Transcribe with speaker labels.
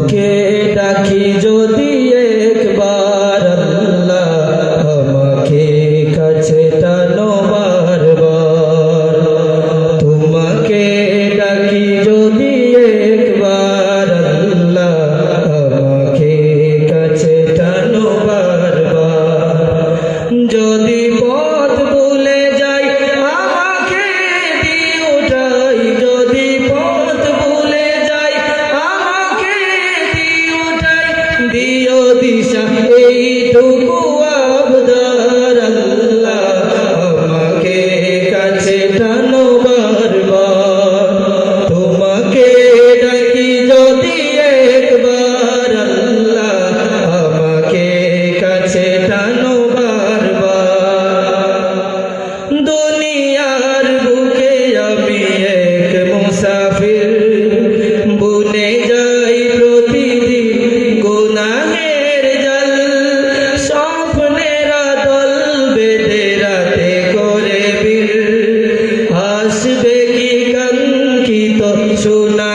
Speaker 1: তোমাকে ডাকি যদি একবার আল্লাহ আমাকে কাছে টানো বারবার। তোমাকে ডাকি যদি একবার আল্লাহ আমাকে কাছে টানো বারবার। যদি পথ ভুলে যাই আমাকে দিও ঠাই, যদি পথ ভুলে যাই আমাকে দিও ঠাই, দিও দিশা এইটুকু আবদার আল্লাহ আমাকে কাছে টানো বারবার। তোমাকে ডাকি যদি একবার আল্লাহ আমাকে কাছে টানো বারবার। দুনিয়ার বুকে আমি এক মুসাফির, বুনে যাই প্রতিদিন গুনাহের জাল। স্বপ্নেরা দল বেঁধে রাতে করে বীর, আসবে কি কাঙ্ক্ষিত সোনা